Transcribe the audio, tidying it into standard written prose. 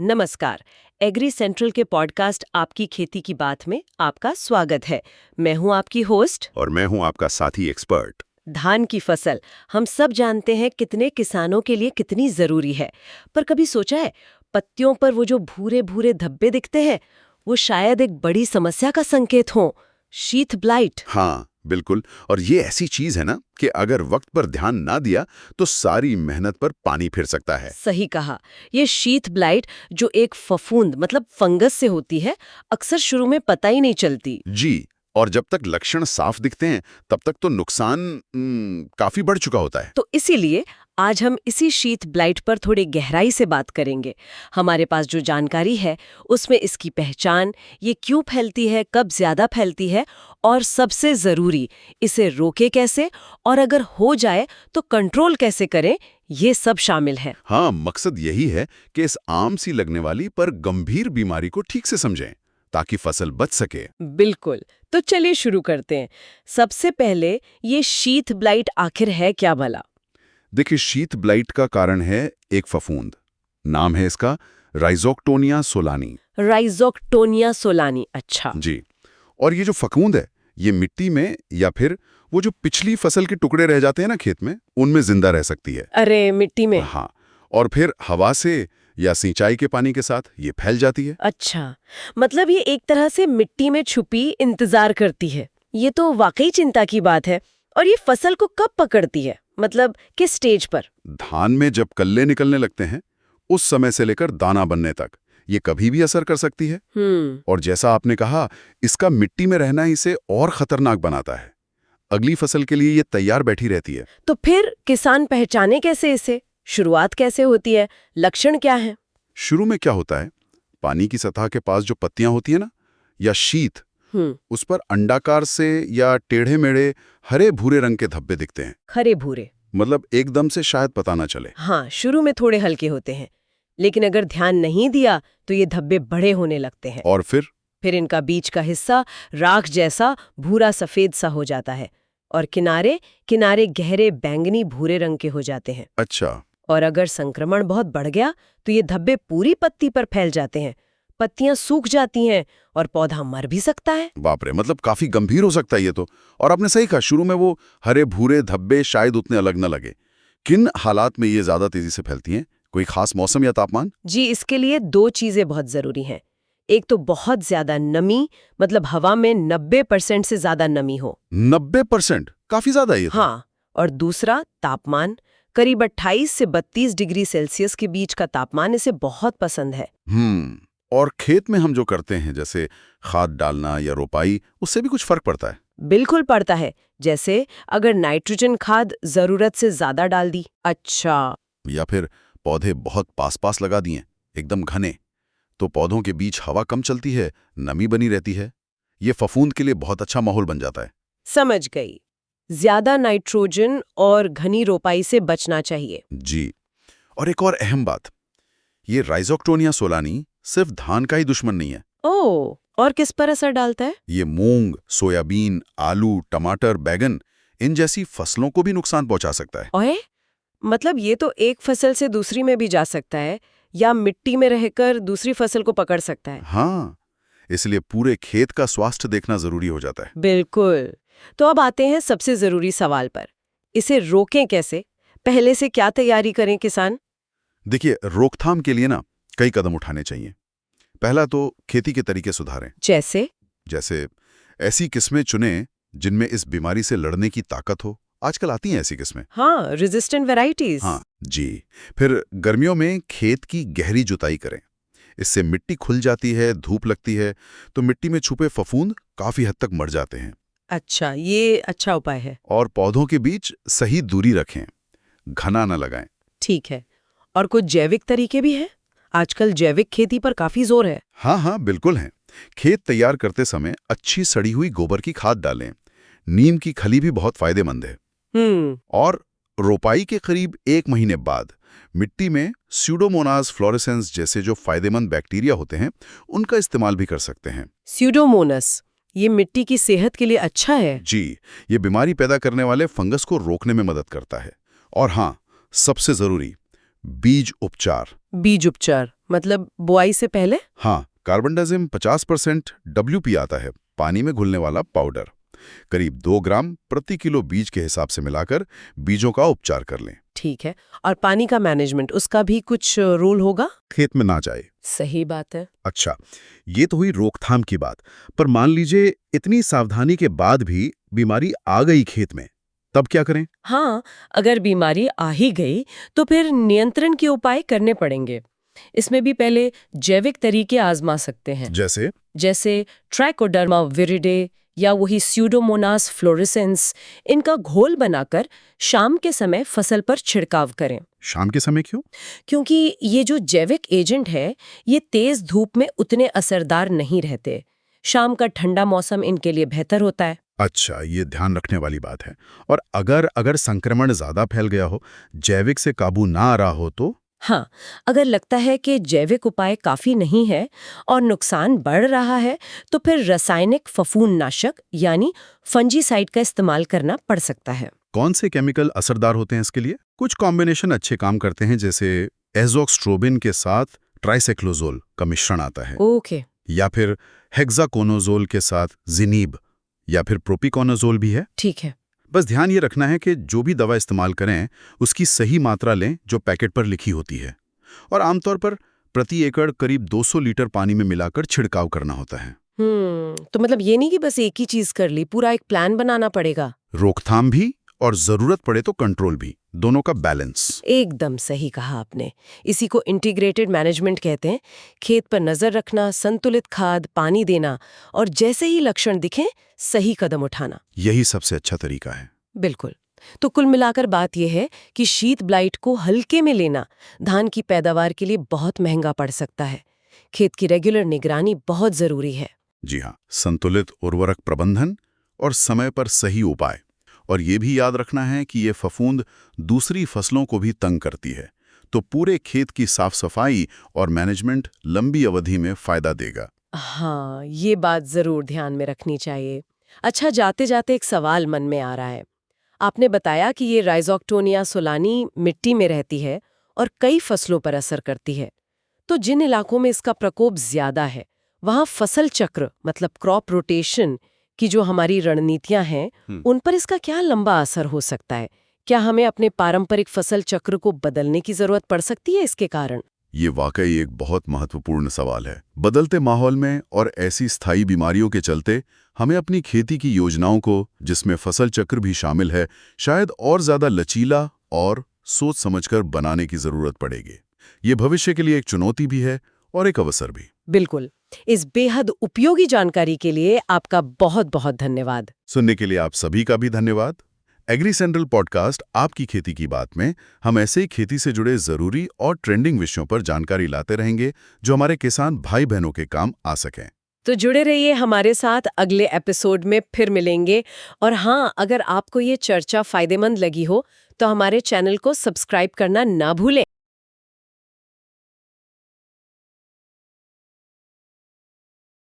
नमस्कार। Agree central के podcast आपकी खेती की बात में आपका स्वागत है। मैं हूं आपकी होस्ट और मैं हूं आपका साथी एक्सपर्ट। धान की फसल हम सब जानते हैं कितने किसानों के लिए कितनी जरूरी है। पर कभी सोचा है पत्तियों पर वो जो भूरे भूरे धब्बे दिखते हैं वो शायद एक बड़ी समस्या का संकेत हो, शीथ ब्लाइट। हाँ बिल्कुल, और ये ऐसी चीज है ना कि अगर वक्त पर ध्यान ना दिया तो सारी मेहनत पर पानी फिर सकता है। सही कहा। ये शीथ ब्लाइट जो एक फफूंद मतलब फंगस से होती है, अक्सर शुरू में पता ही नहीं चलती। जी, और जब तक लक्षण साफ दिखते हैं तब तक तो नुकसान काफी बढ़ चुका होता है। तो इसीलिए आज हम इसी शीथ ब्लाइट पर थोड़ी गहराई से बात करेंगे। हमारे पास जो जानकारी है उसमें इसकी पहचान, ये क्यों फैलती है, कब ज्यादा फैलती है और सबसे जरूरी इसे रोके कैसे, और अगर हो जाए तो कंट्रोल कैसे करें, ये सब शामिल है। हाँ, मकसद यही है कि इस आम सी लगने वाली पर गंभीर बीमारी को ठीक से समझें ताकि फसल बच सके। बिल्कुल। तो चलिए शुरू करते हैं। सबसे पहले ये शीथ ब्लाइट आखिर है क्या भला? देखिए, शीथ ब्लाइट का कारण है एक फफूंद। नाम है इसका राइजोक्टोनिया सोलानी। राइजोक्टोनिया सोलानी। अच्छा जी, और ये जो फफूंद है ये मिट्टी में या फिर वो जो पिछली फसल के टुकड़े रह जाते हैं ना खेत में, उनमें जिंदा रह सकती है। अरे मिट्टी में। हाँ, और फिर हवा से या सिंचाई के पानी के साथ ये फैल जाती है। अच्छा, मतलब ये एक तरह से मिट्टी में छुपी इंतजार करती है। ये तो वाकई चिंता की बात है। और ये फसल को कब पकड़ती है, मतलब किस स्टेज पर? धान में जब कल्ले निकलने लगते हैं उस समय से लेकर दाना बनने तक ये कभी भी असर कर सकती है। और जैसा आपने कहा, इसका मिट्टी में रहना इसे और खतरनाक बनाता है। अगली फसल के लिए ये तैयार बैठी रहती है। तो फिर किसान पहचाने कैसे इसे? शुरुआत कैसे होती है? लक्षण क्या है? शुरू में क्या होता है, पानी की सतह के पास जो पत्तियां होती है ना, या शीत, उस पर अंडाकार से या टेढ़े मेढ़े हरे भूरे रंग के धब्बे दिखते हैं। हरे भूरे? मतलब एकदम से शायद पता ना चले। हाँ, शुरू में थोड़े हल्के होते हैं, लेकिन अगर ध्यान नहीं दिया तो ये धब्बे बड़े होने लगते हैं। और फिर इनका बीच का हिस्सा राख जैसा भूरा सफेद सा हो जाता है और किनारे किनारे गहरे बैंगनी भूरे रंग के हो जाते हैं। अच्छा, और अगर संक्रमण बहुत बढ़ गया तो ये धब्बे पूरी पत्ती पर फैल जाते हैं, पत्तियां सूख जाती हैं और पौधा मर भी सकता है। बाप रे, मतलब काफी गंभीर हो सकता है ये तो। और आपने सही कहा, शुरू में वो हरे भूरे धब्बे शायद उतने अलग न लगे। किन हालात में ये ज्यादा तेजी से फैलती हैं? कोई खास मौसम या तापमान? जी, इसके लिए दो चीजें बहुत जरूरी हैं। एक तो बहुत ज्यादा नमी, मतलब हवा में 90% से ज्यादा नमी हो। 90%? काफी ज्यादा है ये तो। हाँ, और दूसरा तापमान। करीब 28 से 32 डिग्री सेल्सियस के बीच का तापमान इसे बहुत पसंद है। और खेत में हम जो करते हैं जैसे खाद डालना या रोपाई, उससे भी कुछ फर्क पड़ता है? बिल्कुल पड़ता है। जैसे अगर नाइट्रोजन खाद जरूरत से ज्यादा डाल दी। अच्छा। या फिर पौधे बहुत पास पास लगा दिए, एकदम घने, तो पौधों के बीच हवा कम चलती है, नमी बनी रहती है। ये फफूंद के लिए बहुत अच्छा माहौल बन जाता है। समझ गई। ज्यादा नाइट्रोजन और घनी रोपाई से बचना चाहिए। जी, और एक और अहम बात, ये राइजोक्टोनिया सोलानी सिर्फ धान का ही दुश्मन नहीं है। ओह, और किस पर असर डालता है? ये मूंग, सोयाबीन, आलू, टमाटर, बैगन, इन जैसी फसलों को भी नुकसान पहुंचा सकता है। ओए, मतलब ये तो एक फसल से दूसरी में भी जा सकता है या मिट्टी में रहकर दूसरी फसल को पकड़ सकता है। हाँ, इसलिए पूरे खेत का स्वास्थ्य देखना जरूरी हो जाता है। बिल्कुल। तो अब आते हैं सबसे जरूरी सवाल पर। इसे रोकें कैसे? पहले से क्या तैयारी करें किसान? देखिए, रोकथाम के लिए ना कई कदम उठाने चाहिए। पहला तो खेती के तरीके सुधारें। जैसे ऐसी किस्में चुनें जिनमें इस बीमारी से लड़ने की ताकत हो। आजकल आती हैं ऐसी किस्में। हाँ, रेजिस्टेंट वैरायटीज। हाँ जी। फिर गर्मियों में खेत की गहरी जुताई करें। इससे मिट्टी खुल जाती है, धूप लगती है, तो मिट्टी में छुपे फफूंद काफी हद तक मर जाते हैं। अच्छा, ये अच्छा उपाय है। और पौधों के बीच सही दूरी रखें, घना न लगाएं। ठीक है। और कुछ जैविक तरीके भी हैं? आजकल जैविक खेती पर काफी जोर है। हाँ, बिल्कुल हैं। खेत तैयार करते समय अच्छी सड़ी हुई गोबर की खाद डालें। नीम की खली भी बहुत फायदेमंद है। और रोपाई के करीब 1 महीने बाद मिट्टी में स्यूडोमोनास फ्लोरेसेंस जैसे जो फायदेमंद बैक्टीरिया होते हैं, उनका इस्तेमाल भी कर सकते हैं। स्यूडोमोनास, ये मिट्टी की सेहत के लिए अच्छा है? जी, ये बीमारी पैदा करने वाले फंगस को रोकने में मदद करता है। और हाँ, सबसे जरूरी, बीज उपचार। बीज उपचार मतलब बुआई से पहले? हाँ, कार्बनडाजिम 50% WP आता है, पानी में घुलने वाला पाउडर। करीब 2 ग्राम प्रति किलो बीज के हिसाब से मिलाकर बीजों का उपचार कर लें। ठीक है। और पानी का मैनेजमेंट, उसका भी कुछ रूल होगा? खेत में ना जाए। सही बात है। अच्छा, ये तो हुई रोकथाम की बात, पर मान लीजिए इतनी सावधानी के बाद भी बीमारी आ गई खेत में, तब क्या करें? हाँ, अगर बीमारी आ ही गई तो फिर नियंत्रण के उपाय करने पड़ेंगे। इसमें भी पहले जैविक तरीके आजमा सकते हैं, जैसे ट्राइकोडर्मा विरिडे या वही स्यूडोमोनास फ्लोरेसेंस। इनका घोल बनाकर शाम के समय फसल पर छिड़काव करें। शाम के समय क्यों? क्योंकि ये जो जैविक एजेंट है, ये तेज धूप में उतने असरदार नहीं रहते। शाम का ठंडा मौसम इनके लिए बेहतर होता है। अच्छा, ये ध्यान रखने वाली बात है। और अगर संक्रमण ज्यादा फैल गया हो, जैविक से काबू ना आ रहा हो तो? हाँ, अगर लगता है कि जैविक उपाय काफी नहीं है और नुकसान बढ़ रहा है, तो फिर रासायनिक फफूंदनाशक यानी फंजीसाइड का इस्तेमाल करना पड़ सकता है। कौन से केमिकल असरदार होते हैं इसके लिए? कुछ कॉम्बिनेशन अच्छे काम करते हैं, जैसे एज़ोक्स्ट्रोबिन के साथ ट्राइसाइक्लोजोल का मिश्रण आता है। ओके। या फिर हेक्साकोनाजोल के साथ जिनीब, या फिर प्रोपिकोनाजोल भी है। ठीक है। बस ध्यान ये रखना है कि जो भी दवा इस्तेमाल करें उसकी सही मात्रा लें जो पैकेट पर लिखी होती है। और आमतौर पर प्रति एकड़ करीब 200 लीटर पानी में मिलाकर छिड़काव करना होता है। तो मतलब ये नहीं कि बस एक ही चीज कर ली, पूरा एक प्लान बनाना पड़ेगा। रोकथाम भी और जरूरत पड़े तो कंट्रोल भी, दोनों का बैलेंस। एकदम सही कहा आपने। इसी को इंटीग्रेटेड मैनेजमेंट कहते हैं। खेत पर नजर रखना, संतुलित खाद, पानी देना और जैसे ही लक्षण दिखें सही कदम उठाना, यही सबसे अच्छा तरीका है। बिल्कुल। तो कुल मिलाकर बात यह है कि शीत ब्लाइट को हल्के में लेना धान की पैदावार के लिए बहुत महंगा पड़ सकता है। खेत की रेगुलर निगरानी बहुत जरूरी है। जी हाँ, संतुलित उर्वरक प्रबंधन और समय पर सही उपाय। और ये भी याद रखना है कि ये फफूंद दूसरी फसलों को भी तंग करती है, तो पूरे खेत की साफ सफाई और मैनेजमेंट लंबी अवधि में फायदा देगा। हाँ, ये बात जरूर ध्यान में रखनी चाहिए। अच्छा, जाते जाते एक सवाल मन में आ रहा है। आपने बताया कि ये राइजोक्टोनिया सोलानी मिट्टी में रहती है और कई फसलों पर असर करती है। तो जिन इलाकों में इसका प्रकोप ज्यादा है, वहाँ फसल चक्र मतलब क्रॉप रोटेशन की जो हमारी रणनीतियां हैं, उन पर इसका क्या लंबा असर हो सकता है? क्या हमें अपने पारंपरिक फसल चक्र को बदलने की जरूरत पड़ सकती है इसके कारण? ये वाकई एक बहुत महत्वपूर्ण सवाल है। बदलते माहौल में और ऐसी स्थायी बीमारियों के चलते हमें अपनी खेती की योजनाओं को, जिसमें फसल चक्र भी शामिल है, शायद और ज्यादा लचीला और सोच समझकर बनाने की जरूरत पड़ेगी। ये भविष्य के लिए एक चुनौती भी है और एक अवसर भी। बिल्कुल। इस बेहद उपयोगी जानकारी के लिए आपका बहुत बहुत धन्यवाद। सुनने के लिए आप सभी का भी धन्यवाद। एग्री सेंट्रल पॉडकास्ट आपकी खेती की बात में हम ऐसे ही खेती से जुड़े जरूरी और ट्रेंडिंग विषयों पर जानकारी लाते रहेंगे जो हमारे किसान भाई बहनों के काम आ सकें। तो जुड़े रहिए हमारे साथ, अगले एपिसोड में फिर मिलेंगे। और हाँ, अगर आपको ये चर्चा फायदेमंद लगी हो तो हमारे चैनल को सब्सक्राइब करना ना भूलें।